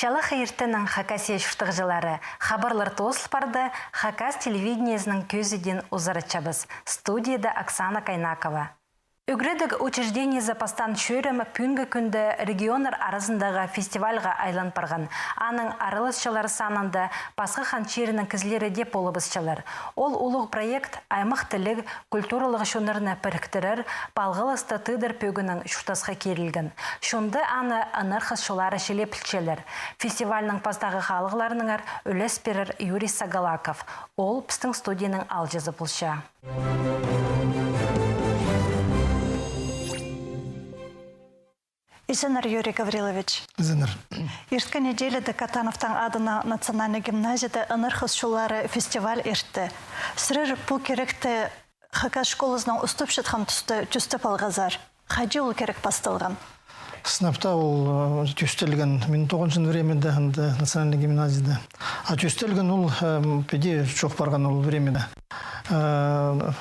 Шалы хайыртының Хакасия шүртіғжылары хабарлар тоғысыл барды Хакас телевидениесінің көзіден ұзарычабыз. Студияда Оксана Кайнакова. Үгредік учреждение запастан шөрім пүнгі күнді регионер арасындағы фестивальға айлан барған. Аның арылысшылар санында Пасқы ханчерінің кізлері деп болыбысшылар. Ол ұлық проект аймақ тілік культуралық шонырны піріктірір, балғылысты тыдыр пөгінің шүртасқа керілген. Шонды аны анархыз шолары шелепілчелер. Фестивальның пастағы қалығыларыныңар үлес берір Юрий Сагалаков. Ол пістің студияның алжызы бұлша. Изенер Юрий Гаврилович. Изенер. Ирткі неделеді Катановтың адына национальный гимназияда ынырхыз шулары фестиваль ертті. Сірір бұл керекті Хакас школызның ұстып шытқан түстіп алғазар. Хаджи ол керек бастылған? Сынапта ол түстелген 1900 временде национальный гимназияда. А түстелген ол педе жоқ барған ол временде.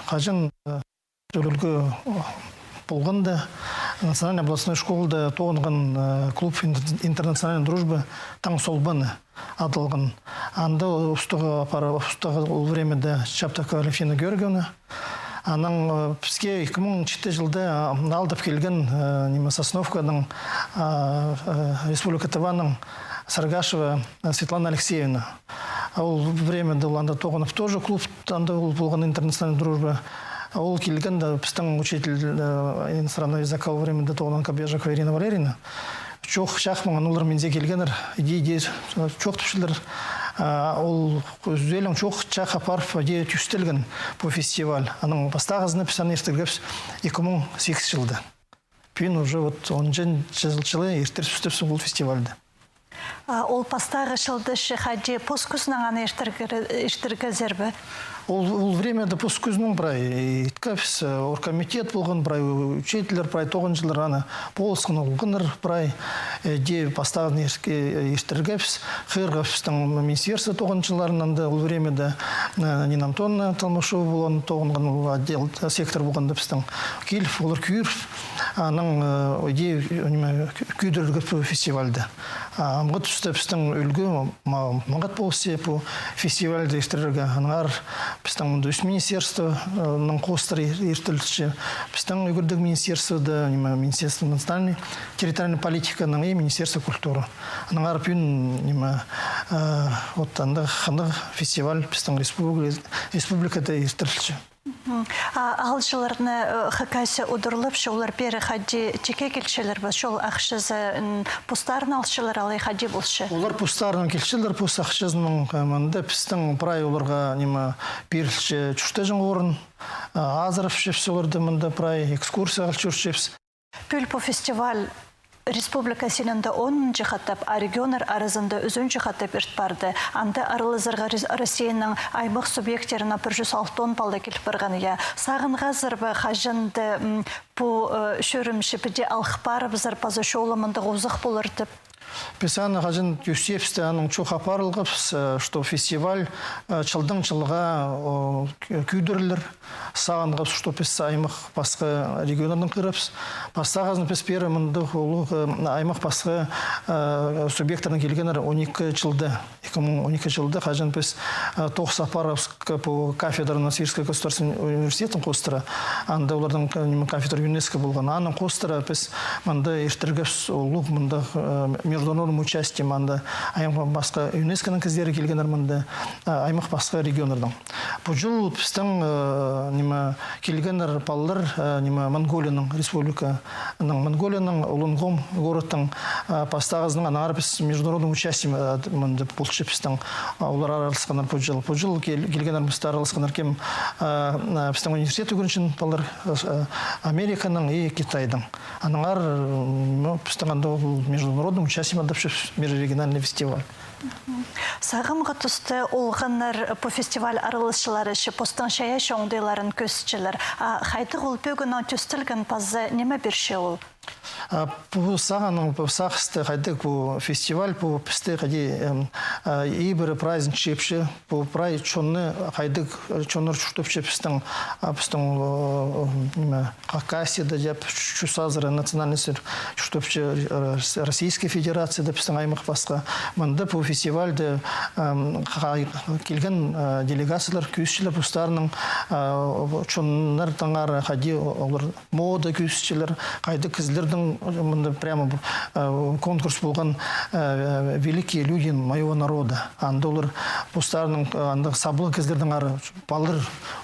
Хажын үлгі болғанда национальный областной школда тоғынған клуб интернациональной дружбы таң солбаны адылған. Анда ұстығы ол времеде Чаптакова Алефина Георгиевна. Аның бізге 2004 жылда алдып келген Сосновканың Республика Тываның Саргашева Светлана Алексеевна. Ол времеде анда тоғынып тоже клуб анда болған интернациональной дружбы. Ол келген біздің учитель иностранного языка во время тоғынан Кабежакова Ирина Валерьевна. Чоқ шақмаған олар менде келгенер, идея чоқ түпшілер. Ол өзелің чоқ чақ апарып идея түстелген по фестиваль. Аның бастағызыны пісаны ертіргіп 2008 жылда. Пен уже 10 жылы ертір сүстіпсің бұл фестивальді. Ол пастағы жылды шехаджи поскүзнің аны ештіргі зербі? Ол времяда поскүзнің брай, иткапс, оргкомитет болған брай, учителер брай, тоғын жылдар аны полысқын олғыныр брай, де пастағын ештіргапс, қырғапстың министерство тоғын жылдарынан ол времяда Нина Антонна Талмашова болған тоғынған отдел, сектор болғанда пістің келіп, олар күйір, аның күйдірілгі фестивальді. Амғыт үсті пістің үлгі мағат болсы по фестивальді ештіргі, анығар пістің үс министерствоның қостыры ертіліші, пістің үгірдік министерствода, министерство национальной территориальной политиканың и министерство культуры. Анығар пүйін қандық фестиваль пістің республикада ертіліші. Алшыларны Хакасия удырылып, шолар бері хаджи чеке келшелер ба, шол ақшызы пустарын алшылар алай хаджи болшы? Олар пустарын келшелер, пуст ақшызының қаманды пістің прай оларға берілші чүштежін орын, азырып шепс оларды мұнда прай экскурсия алшыр шепс. Пүл по фестиваль Республика сенінде 10 жихаттап, а регионер арызында үзін жихаттап өрт барды. Анда арылызырға Россияның аймақ субъектеріне 106 балда келіп барған. Сағын ғазырбы қажынды бұл шөрімші біде алқпары бізір пазы шолымында ғозық болырдып. Писаны ғажын Юсефсті аның чоқ апарылғып, что фестиваль чылдың чылға күйдірілір, сағынғып, что пес аймақ басқа регионардың қырыпс. Бастағызын пес пері мұнды аймақ басқа субъекторын келгенер 12 жылды, 2012 жылды ғажын пес тоқс апарывск по кафедрына Сирийского государственного университетін қостыра. Анда олардың кафедра ЮНЕСКО болған. Аның қостыра пес мұнды ештіргіс олуг мұнды международным участием анда аймақ басқа ЮНЕСКОның кіздері келгенер мұнда аймақ басқа регионердің. Бұл жыл пістің келгенер балалар Монголияның республиканың Монголияның Улунгом городтың пастағызының анағар біз международным участием мұнда бұлшы пістің олар аралысқанар бұл жыл. Бұл жыл келгенер бізді аралысқанар кем пістің университет өгінші балалар Американың и Китайдың. Анағар пістің анда международным участием межрегиональный фестиваль. Сағымғы тұсты олғыныр по фестиваль арылысшылары ше постың шая шоңдайларын көсчілер. Қайдық ол бөгінің түстілген пазы неме бірше ол? Бұл сағаның сақысты қайдық бұл фестиваль, бұл пісті қайды ебірі прайзын чепші, бұл прай чонны қайдық чонныр шүштіп чепістің Хакасияда деп Чусазыра национальный штабчы Российской Федерации деп біздің аймақ басқа. Мында бұл фестивальде келген делегациялар, күйісшілер бұстарының чоннар таңары қади мода күйісшілер, қайды кізлердің мында прямо конкурс болған великие люди моего народа. Анда олар бұстарының сабылы кізлердің ары балыр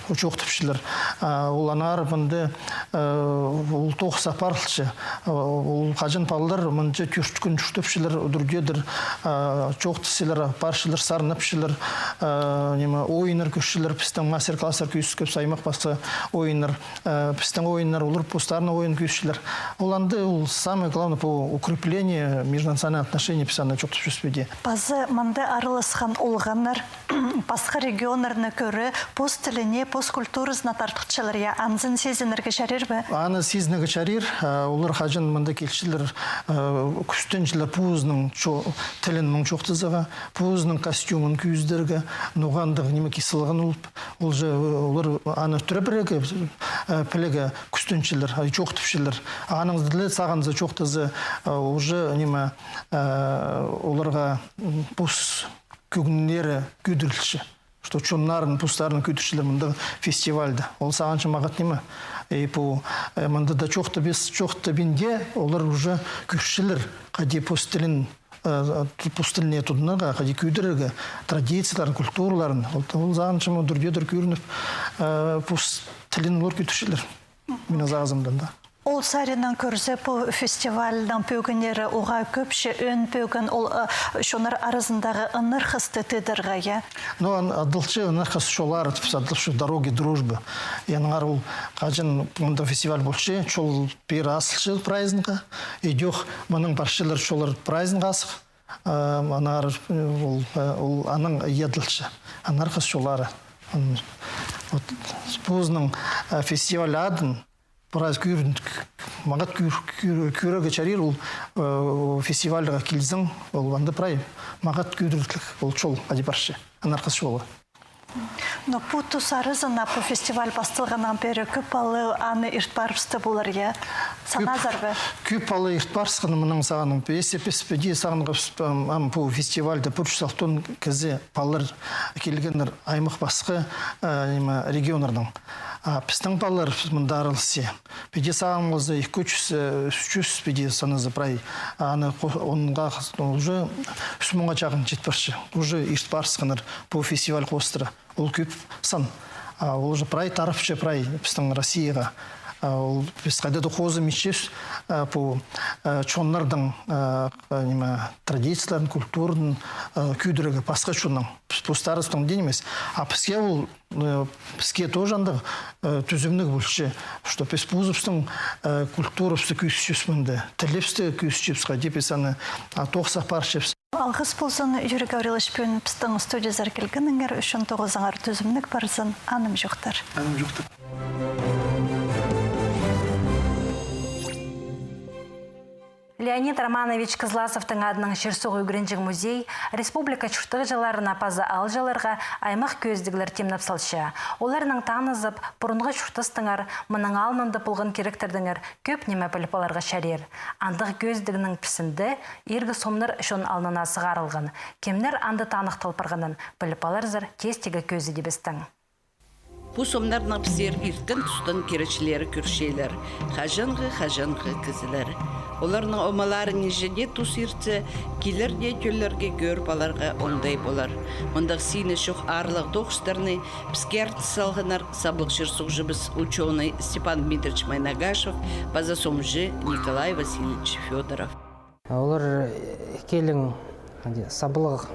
жоқтыпшылар. Ол анар мында ол тоқ сапарлшы. Ол қажын балдар мында түршт күн жүштіпшілер, үдірдедір жоқтысылар, паршылар, сарныпшылар, ойыныр күшілер, пістің мастер-классар күйісі көп саймақ басы ойыныр, пістің ойыныр, олар постарны ойын күйісшілер. Ол анды, ол самое главное по укреплению межнациональных отношений писаны жоқтыпшыспеде. Базы мында арылысқан олғанар, басқа регионарына көрі пост тіліне, пост культурызына тартықчылар, я анзын сезінерге шарир бі? Аны сезінерге шарир, олар қажын мында келшілер күстеншілер пуызның тілінің жоқтызыға, пуызның костюмын күйіздерге, нұғандығы неме кесіліған ұлып, олар аны түрі бірігі пілігі күстеншілер, жоқтыпшілер. Аныңыз ділі сағанызы жоқтызы оларға пуыз көгінлері күйдірілші. Что чоннарын, пустарын күйдіршілер мұнда фестивальда. Ол сағаншы мағат неме? Мұнда да жоқты бенде, олар уже күйшілер, қади пустіліне тұдынаға, қади күйдірігі, традицияларын, культураларын, ол сағаншы мұнда дүрдедір күйірініп, пустілін олар күйдіршілер. Мен азағызымдан да. Ол саринан көрсе бұл фестивальдан пөгінері оға көпші өн пөгін ол шонар арызындағы ыныр қысты тедірға, я? Ну, адылчы ыныр қысы шолар, адылшы дороги дружбы. Яныңар ол қажын мұнда фестиваль болшы, шол бір асылшы праздника. Идех мұның баршылар шолар праздник асық. Ол аның еділші, ыныр қысы шолары. Бұзының фестиваль адын, Праз мағат күйрігі чарир ол фестивальға келзің, ол ванды прай мағат күйдірілік, ол чол адибаршы, анарқыз шолы. Но путу сарызына по фестиваль бастылғанан бері көп алы аны иртбарбысты болар, я? Саназарбы? Көп алы иртбарбысқаны мұның сағаның. Песпеди сағанғы по фестивальда пұршысалтон кізі палыр келгендер аймақ басқы регионардың. Пістің балар мұнда арылсы. Педе сағамызды 200-300 педе санызы прай. Онға уже 3 мыңға жағын жетпірші. Уже иртбарбысқаныр по фестиваль қостыры. Ол көп сан. Ол же прай тарыфшы прай пістің Россияға. Біз қайдады қозы мешес по чоннардың традицияларын, культурын күйдірігі басқа чонның. Постарыстың ден емес. Бізге ол бізге тоже андық түзімнік болшы. Что біз бұзыпстың культурыпсты күйсішесмінді. Тіліпсті күйсішепсіға деп есаны тоқсақ паршепсі. Алғыс болсын, Юрий Гаврилович пен біздің студия келгеніңер үшін тоғызыңар түзімнік барсын, аным жоқтар. Аным жоқтар. Леонид Романович Кызласовтың адының Шерсуғы үгіренжік музей республика чүштігі жыларына паза ал жыларға аймақ көздігілер темнап салшы. Оларының танызып, бұрынғы чүштістіңір, мұның алмынды бұлғын керектердіңір көп неме біліпаларға шәрер. Андық көздігінің пісінді, ергі сомныр шон алнына сығарылған. Кемнер анды танық талпырғанын біліпалар зір тестегі көзі дебістің. Бұл сомнарына пісер ирттен тұстан керечілері күршейлер, қажанғы кізілер. Оларның омаларын ежеде тұс иртсе, келерде көллерге көріп аларға ондай болар. Мұндақ сейіні шоқ арлық доқштарыны піскерді салғынар саблық шырсуқ жыбыз ученый Степан Дмитриевич Майнагашев, база сомжы Николай Васильевич Федоров. Олар келің саблық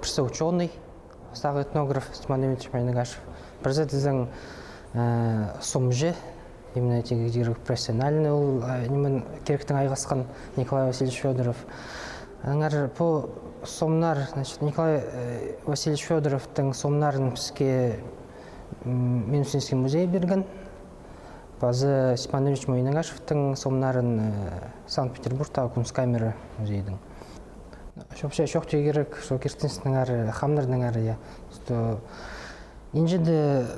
пірсі ученый, сағы этнограф Степан Дмитриевич Майнагашев. Бірзетіздің сомжы, именно тегедері профессиональный, ол керектің айғасқан Николай Васильевич Федоров. Аңар по сомнар, Николай Васильевич Федоровтың сомнарын бізге Минусинский музей берген. Базы Степан Дмитриевич Майнагашевтың сомнарын Санкт-Петербургтағы Кунсткамера музейдің. Вообще шоқ тегерек, шоқ кертінсінің әрі, хамнардың әрі. Инжеде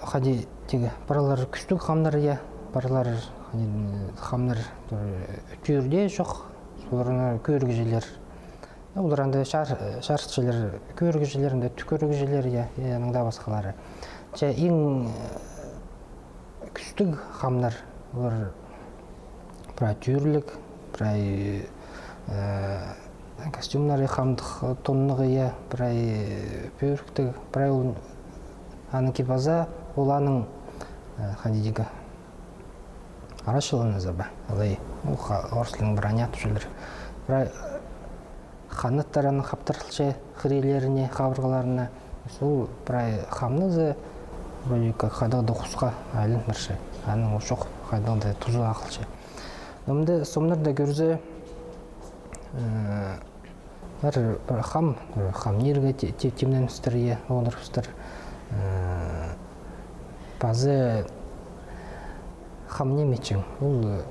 қади теге паралар күштік хамдар барлар хамнар түйірде жоқ, соларына көргізелер. Олар анда шаршылар көргізелерінде түкөргізелер яныңда басқалары. Ең күштік хамнар олар бірай түйірлік, бірай костюмнары хамдық тоннығы, бірай пөріктік, бірай ол аның кепаза, ол аның қандидегі арашылыны забы. Алай, орслың броня түшілер. Бірай қанаттарының қаптырылшы қырелеріне, қабырғаларына, сол бірай қамнызы, қадағды құсқа айлын бірші. Аның ошық қадағды тұзу ақылшы. Өмді сомнарда көрзі бір хам нерге темнен үстірге оңыр үстір. Базы хам немечің, ол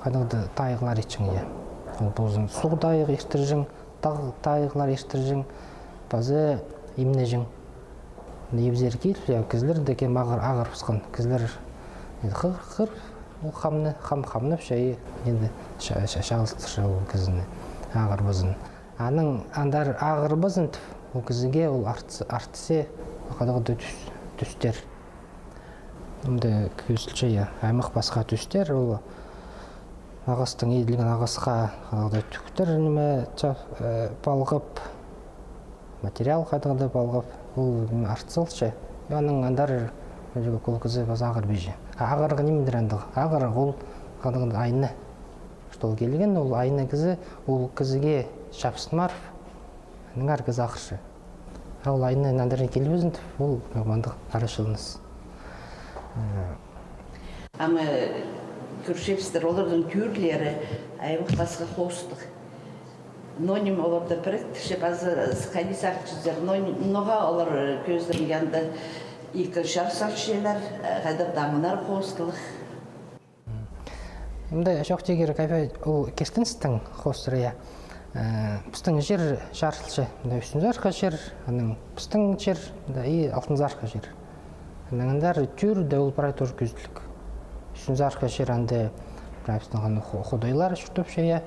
қадағды тайғылар ечің. Ол бозын суғы тайғы ештіржің, тайғылар ештіржің, базы емнежің. Ебзер кейл, кізлер деке мағыр ағыр пысқан. Кізлер қыр, ол қамны шайы енді шағылыстыршы ол кізіні ағыр бұзын. Аның андар ағыр бұзын ол кізіге ол артысы қадағыды түстер. Өмді көсілші аймақ басқа түстер, ол ағыстың еділген ағысқа қадағыды түктір балғып, материал қадағыды балғып, ол артысылшы. Аның андар көл кізі баз ағыр бейжі. Ағырғы немедір андығы? Ағыры ол қадағыды айны. Штол келген, ол айны кізі, ол кізіге шапсын марф, аңар кізі ақыршы. Ол айны нандарын келіп өзінді, ол мағмандық арашылыныз. Ама көршепістер, олардың түйірлері аймақ басқа қостық. Ноним оларды біріктіші базы сқайны сақчыздар, ноға олар көздерін янды екі шарсақшылар, қайдар дамынар қостылық. Өмді жоқ тегері қайпай ол кестіністің қостырыя. Пістің жер шарсылшы, үстін зарқа жер, пістің жер, алтын зарқа жер. Наңындар түйір дәуіл барай тұр көзділік. Үстін зарқа жер анды пістің қодайлар жүртіп шея.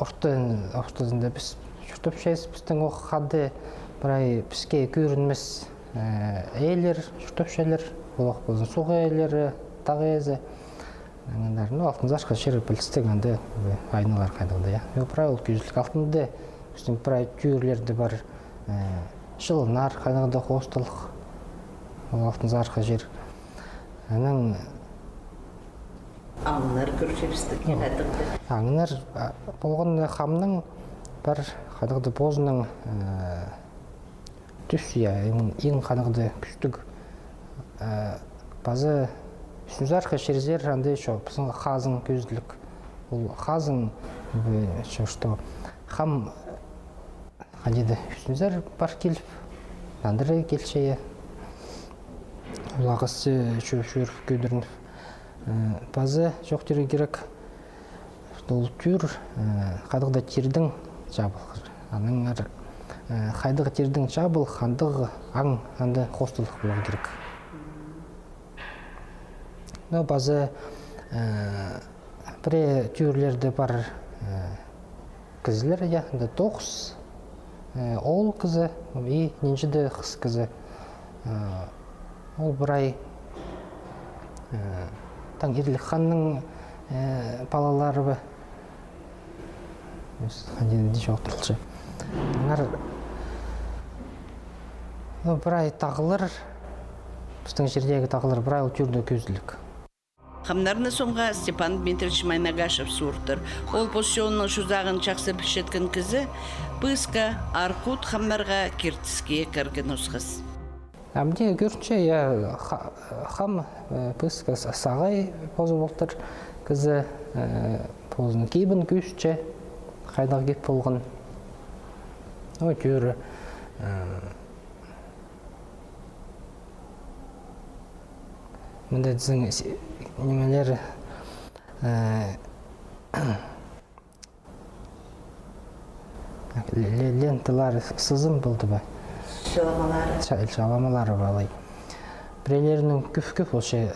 Ортызында біз жүртіп шейіз, пістің оқ қады бірай піске көрінмес әйлер, жүртіп шейлер, олақ болсын суғы әйлері, тағы әзі. Алтын зарқа жері білістік анды айналар қайдағыда. Бірай ол көзділік алтынды, үстің бірай түйірлерді бар жылынар қайдағыда қостылық, алтын зарқа жер. Аңынар көршепістік қайдағыда. Аңынар болған қамның бір қайдағыда бозының түсі, ең қайдағыда күштік базы үстін зарқа шерзер андай біздің қазың көзділік. Ол қазың қам қандеді үстін зар бар келіп, нандыры келшейі. Ол ағысы шөріп көдірініп. Базы жоқ тері керек. Ол түр қайдағыда тердің жабыл. Аның қайдығы тердің жабыл, қандығы аң анды қостылық болу керек. Базы бірі түйірлерді бар кізілер, тоқыс, ол кізі, ненжіді қыз кізі. Ол бірай таң ерлік қанның балалары бі. Қандеді жоқ тұрылшы. Бірай тағылыр, біздің жердегі тағылыр бірай ол түрді көзділік. Хамнарны соңға Степан Дмитриевич Майнагашев суртыр. Ол посионның шузағын чақсы пішеткен кізі, пыска, аркут хамнарға кертіске кірген ұсқыз. Әмде көрінше, хам пыска сағай позы болтыр, кізі позын кейбін көшче, қайдағы кеп болған. Ой, түрі. Мында дізің немелер ленталар сызым болды ба? Шаламалары. Шаламалары балай. Бірелерінің көп олшы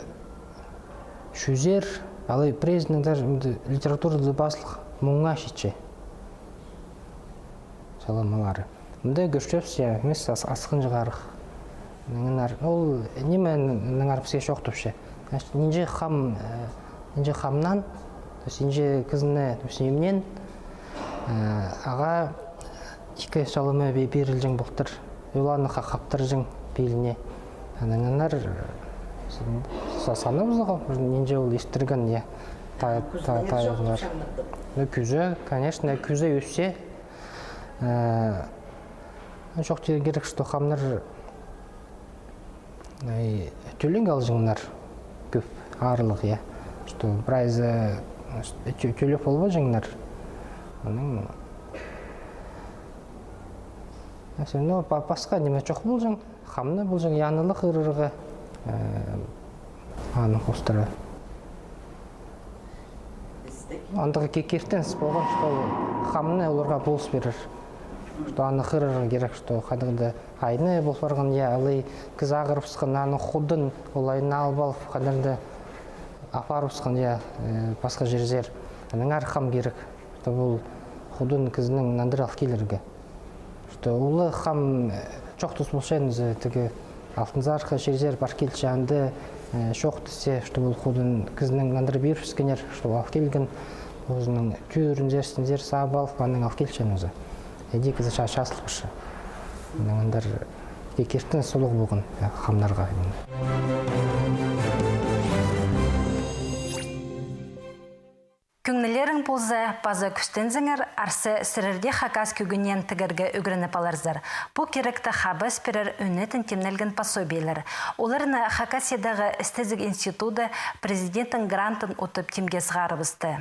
шүзер, алы презінің даже литературды басылық мұңға шетше. Саламалары. Мұнда көршөпсі, емес асқын жағарық. Ол неме ныңар бізге шоқтыпшы. Нинже қамнан, нинже кізіне емнен, аға екі салымы берілжің бұқтыр, оланы қақтыр жың беліне. Ныңар саны бұзыға, нинже ол естірген тайығылар. Күзі, конечно, күзі өссе, жоқ керек, что қамнар төлің алжыңнар көп арылық, что біраз төліп олы жыңнар. Басқа неме жоқ бұл жың, қамны бұл жың янылық ұрырығы аның қостыры. Андығы кекертенсіз болған, что қамны оларға болыс берір. Что аны қырырын керек, что қадығды айны бол барған, алай кіз ағырыпсқан, аны құдын олайын алып алып, қадырды апарыпсқан, басқа жерзер. Аның арқам керек, что бұл құдын кізінің нандыр алып келерге. Что олы қам жоқ тұс болшайынызы, түгі алтынзарқы жерзер бар келші анды шоқ түсе, что бұл құдын кізінің нандыр беріпскенер, что алып келген, өзінің түрін зерсін сабы алып, аның алып келші Эди кызы шашылышы. Наңдар кекертен солық болған қамнарға. Күңнелерің болза, база күстен зіңір, арсы сірірде хакас көгінен тігірге үгірініп аларзар. Бұл керекті хабас берер үнетін темнелген пособийлер. Оларына Хакасиядағы істезік институты президенттің грантын отып темге сығарыбысты.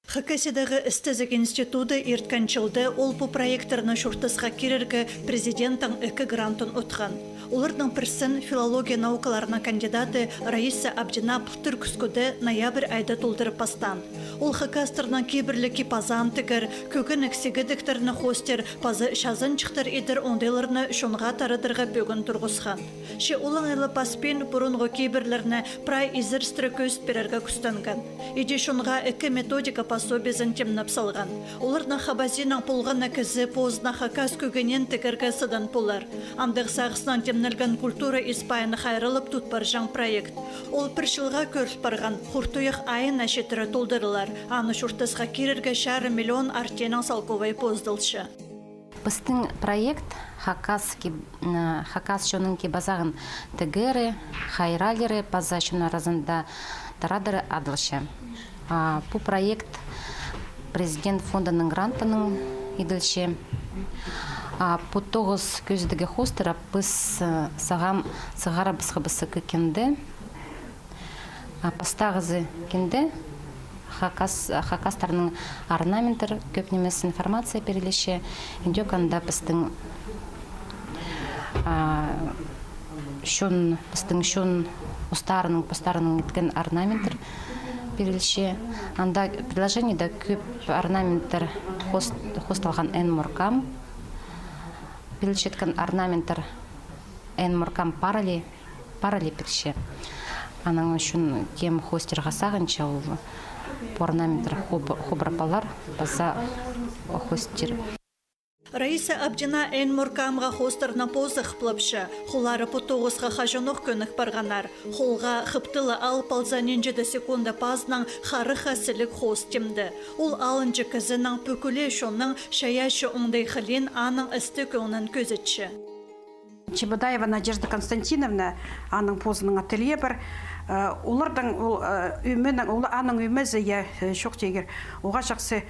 Хакасиядағы істізік институты ертканчылды ол бұл проекторына шұртысқа керергі президенттің 2 грантын ұтқан. Олардың бірсін филология наукаларына кандидаты Раиса Абдина бұқтыр күскөді ноябрь айда толдырып бастан. Ол Хакастырынан кейбірлі кипазан тігір, көкін әксегі діктеріні хостер, пазы шазын чықтыр едір ондайларыны шонға тарыдырға бөгін тұрғысқан. Ше олың айлы паспен бұрынғы кейбірлеріні прай изір стрөкөст берерге күстанған. Еде шонға 2 методика пособезін темнап салған. Оларына хабазинан полған әкізі позына хакас көгенен тігіргі сыдан полар. Амдық сағысынан темнелген культура испайыны хайрылып тұтпар жаң проект. Ол бір жылға көріп барған құртуяқ айын әшетірі толдырылар. Аны шұртысқа керерге шары миллион артенің салковай поздылшы. Біздің проект хакас шонын ке базағын тігірі, хайралері база шоны аразында тарадыры адылшы. Бұл проект президент фондының грантының еділші. По 9 көздігі хостера біз сағам сығара бісқыбысы көкенді. Пастағызы кенді. Хакастарының орнаментер көп немес информация берілеші. Индек анда біздің шон ұстарының еткен орнаментер берілші. Анда предложениеда көп орнаментер хосталған N-моркам. Берілші еткен орнаментер N-моркам парали берілші. Аның үшін кем хостерға сағынша ол орнаментер хубрапалар база хостер. Раиса Абдина N-моркамға хостерна позық плапшы. Хулары по 9-ға қажынық көнік барғанар. Холға қыптылы ал палзаненжеді секунда пазнан харыға сілік хостемді. Ол алынжы кізінің пөкілі шонның шаяшы оңдай қылен аның істі көнін көзітші. Чебадаева Надежда Константиновна, аның позының ателье бір. Олардың аның өмізі шоқ тегер. Оға жақсы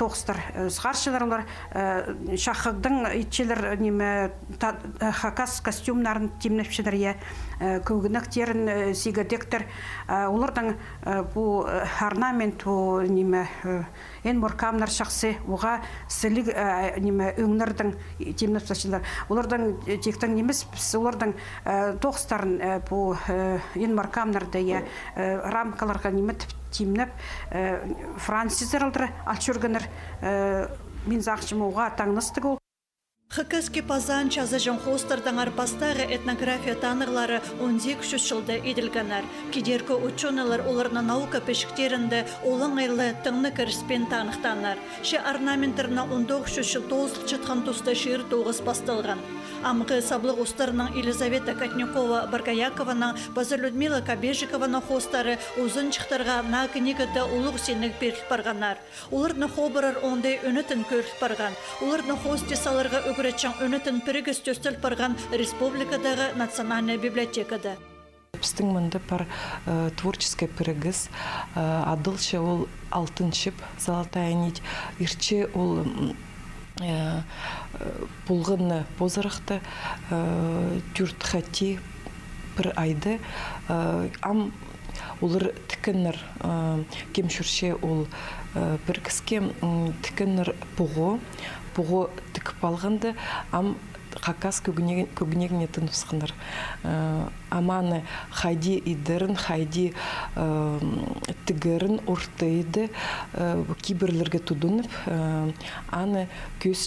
тоқыстыр сғаршылар, шақығдың итчелер хакас костюмнарын темнепшілер, көгініктерін сигадектір. Олардың бұл орнамент, N-моркамнар шақсы, оға сілік өңнердің темнепшілер. Олардың тектің немес, олардың тоқыстарын бұл N-моркамнарды рамкаларға немет темнеп Франсизер алдыры алчөргінір мен зақшым оға таңныстық ол. Хакаски пазан чазыжын хостардан арпастағы этнография танырлары 12 жылда еділганар. Кедеркі ученалар оларына наука пешіктерінде олың айлы тыңны кіріспен танықтанар. Ше орнаментерна 19 жыл тоғыз чытқан тұста шиыр тоғыз бастылған. Амғы саблық ұстарының Елизавета Катнюкова Баргаякованың, базы Людмила Кабежикованың хостары ұзын чықтарға на книгада ұлық сенік беріліп барғанар. Оларны хобырар ондай өнітін көріліп барған. Оларны хостесаларға Гречан өнітін пірігіс төстіл барған республикадағы национальная библиотекада. Біздің мұнда бар творческая пірігіс, адылшы ол алтын шып, золотая нить, ирче ол пулғынны позырықты, түртхати бір айды, ам олар тікінір кемшүрше ол пірігіске тікінір бұғы тікіп алғанды, ам қақас көгінегіне тұнысқыныр. Аманы хайди идерін, хайди тігірін ұртайды киберлерге тұдынып, аны көз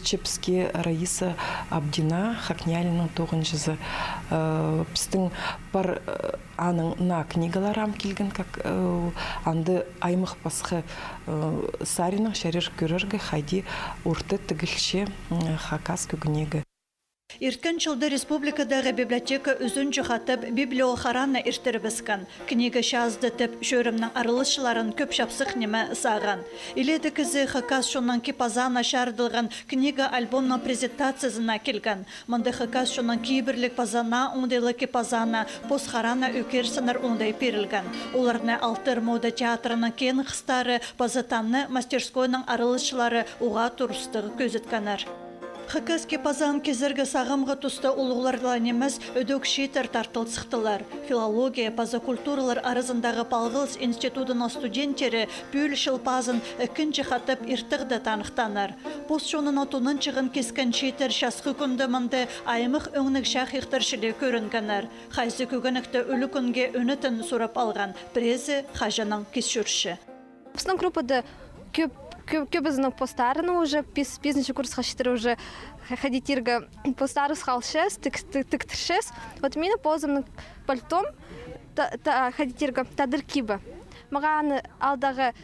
Раиса Абдина Хакнялінің 9-жызы. Біздің бар аның на книгаларам келген, анды аймық басқы Саринің шәрір көріргі хайди ұрты тігілше қақас көгінегі. Ирткен жылды республикадағы библиотека үзін жүхатып библиохараны іштір біскен. Книга шазды тіп шөрімнің арылышыларын көп шапсық немі саған. Иледі кізі Хакас шонын кипазана шардылған книга альбомның презентациясына келген. Мұнды Хакас шонын кейбірлік пазана, оңдайлы кипазана, постхарана өкерсінір оңдай перілген. Оларны алтыр мода театрының кен қыстары, пазатанны мастерскойның арылышылары уға тұрыстығы көзітканар. Хакаски пазан кезергі сағымғы тұста ұлғыларлан емес өдөк шейтер тартыл сықтылар. Филология, пазакультуралар арызындағы Палғылс институтының студенттері пөл шыл пазын үкінші қатып иртіғді танықтанар. Пост шонын отының чығын кескен шейтер шасқы күнді мұнды аймық өңнік шақ иқтіршілі көрінгенер. Хайзы көгінікті өлі күнге өнітін сұрап алған презі Хажаның кесшүрші. Біздің группада көбізінің постарыны уже, бизнес курс хашитары уже ходитирга постары схалшес, тіктіршес. Вот мені позымның пальтом ходитирга тадыр киба. Маған алдағы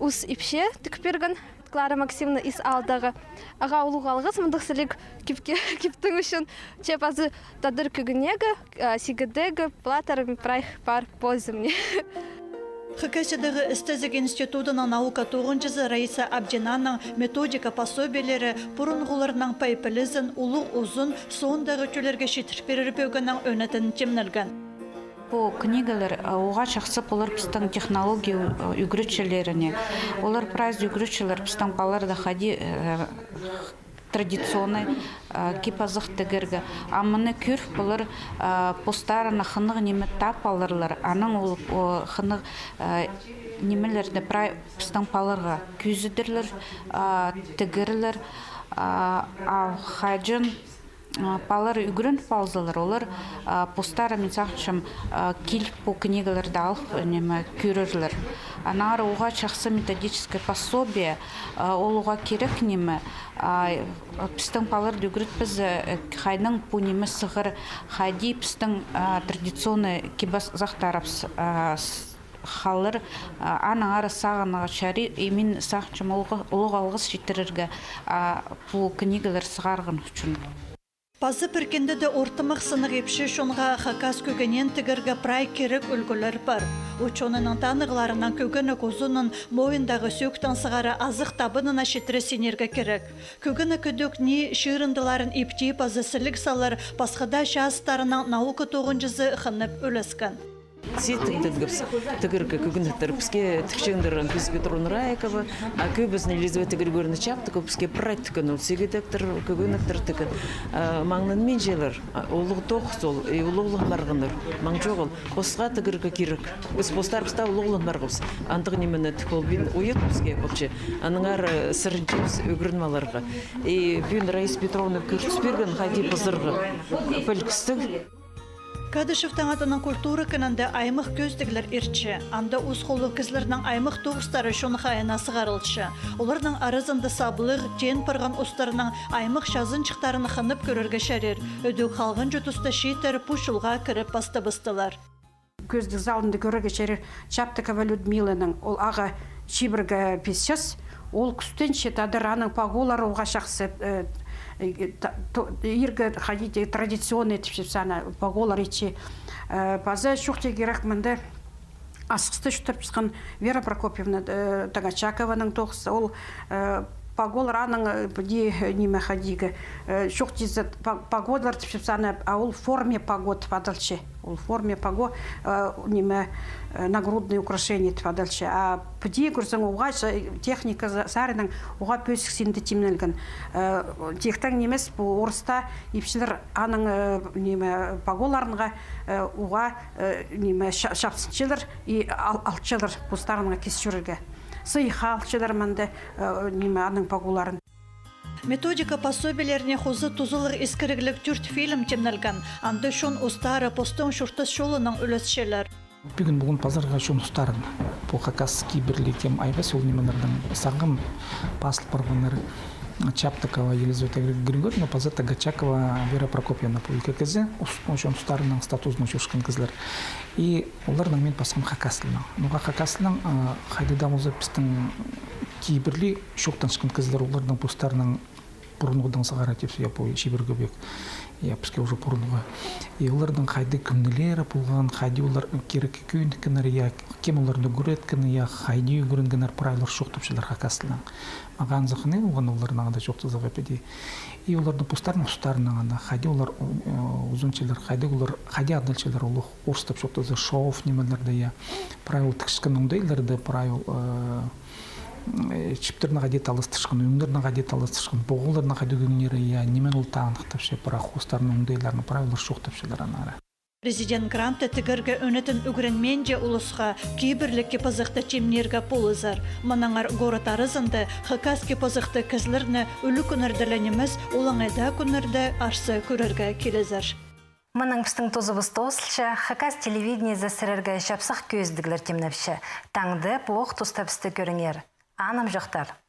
ұс ипше тікперген, Клара Максимовна из алдағы аға ұлуғалғыз мұндықсылік кіптің үшін чепазы тадыр күгінегі, сигідегі, платарым прайх пар позымне. Хакасиядағы істізік институтының наука 9-жызы Раиса Абдинаның методика пособиелері бұрынғыларының пайпілізін ұлық ұзын соңдағы түлерге шетірперіп өгінің өнетін темнілген. Бұл книгалар оға шақсып олар біздің технология үгірітшілеріне. Олар прайз үгірітшілер біздің баларда хади традиционный кипазық тігіргі. Амыны күр бұлар постарына қынық немі тап алырлар. Аның ол қынық немелерді прай біздің баларға күзідірлер, тігірлер, қайжын Палар үгірін паузалар, олар постары мен сақшым кел по книгаларды алып көрірлер. Анары оға шақсы методическое пособие, ол оға керек немі. Пістің паларды үгіріт біз қайның по немі сығыр, қайди пістің традиционный кибазақтарапс халыр аның ары сағыныға шәрі, емен сақшым олық алғыз жетірірге по книгалар сығарғын үшін. Пазы біркенді де ортымық сынық епші шонға Хакас көгінен тігіргі прай керек үлгілер бар. Учонының танығыларынан көгіні көзінің мойындағы сөктің сығары азық табынына шетірі сенерге керек. Көгіні көдөк не шырындыларын епті пазы сілік салар, басқыда шастарының наука 9-жызы қынып өлескен. Сетігдігіпс тігіргі көгіндіктір бізге тікшеңдірін біз Петровна Райкова, а көбізін Елизавета Григорьевна Чаптық, бізге прайт тікін, ол сегедіктір, көгіндіктір тікін. Маңнын мен желір, олығы тоқ сол, олығыларғыныр, маң жоғыл, қосқа тігіргі керек. Біз постар бұста олығылын барғыз. Андық немені тікол бен ойет бізге көпше. Аныңар сырынчеміз өгірінмаларға. Бүйін Раиса Петровна көрсіз берген қайди бұзырғы пөлкістік. Кадышев таңатының культура кінінде аймық көздігілер ирчі. Анда ұз қолы кізлерінің аймық тоғыстары шоны қайына сығарылчы. Оларның арызынды сабылық, жен парған ұстарының аймық шазынчықтарын қынып көрерге шәрер. Өді қалғын жұтысты шейтер пұшылға кіріп басты-бастылар. Көздік залынды көрерге шәрер Чаптыкова Людмиланың ол аға шибіргі песчес, ол күстен шетадыр аның паголары оға шақсы ирге ходите традиционные типсана поголар ичи база шухте керек мынды асқысты шутып чыккан Вера Прокопьевна Тагачакованың тоқсы ол поголар аның буди неме ходиге шухте погодлар типсана а ол форме погод падалчы ол форме пого неме нагрудные украшения падалчы а буди көрсең уга техника сарының уга пөсік синде тимнелген техтан немес бу орыста ипшилер аның неме поголарынга уга неме шапсынчылар и алчылар бустарынга кесчүрге сыйхалчылар менде неме аның поголарын. Методика пособиелеріне хозы тузылыр искірігілік түрт фильм темнелген. Анды шон ұстары постың шұртыс шолының үлесшелер. Бүгін бұғын пазарға шон ұстарын. Бұл қақас кейбірліктем айба сол немелердің сағым басыл барғаныр Чаптыкова Елизавета Григорьевна, паза Тагачакова Вера Прокопьевна пөлкі кізі. Шон ұстарының статусының шошқын кізлер. И олардың мен пасқым қақасылының. Нұға қақасылының қайдыда мұзы пістің кейбірлі шоқтан шықын кізлер олардың пұстарының бұрынғыдан сағара тепсі япой шибіргі бек. Піске уже бұрынғы. Олардың қайды күннелері болған, қайды олар керек күйіндікінер, кем оларды көрет қайды көрінгенер правилар шоқтыпшылар қақасылың. Маған зақыны оған олардың ағада шоқты зағапеді. Олардың пұстарының ұстарының ағада қайды олар ұзынчелер, қайды адалчелер олық орыстап шоқты зы шоуф немелерді правил тікшкен оңдайларды правил чиптерна гадет алыстышкан, өңдерна гадет алыстышкан, боғыларна гадет гүнері немен ол тағындықтап ше, бірақ хостарының оңдайларының правилар шоқтап шелер анары. Президент Гранты тігіргі өнетін үгірінменже ұлысқа кейбірлікке пазықты темнерге полызар. Манаңар город арызынды хакаске пазықты кізлерні үлі күнірділеніміз олаңайда күнірді арсы көрерге келезір. Мұның пістің тозыбыз тослшы, Хакас телевидение зәсірерге шапсақ көздігілер темнепші. Таңды бұлық тұстапысты көріңер. Анам жоқтар.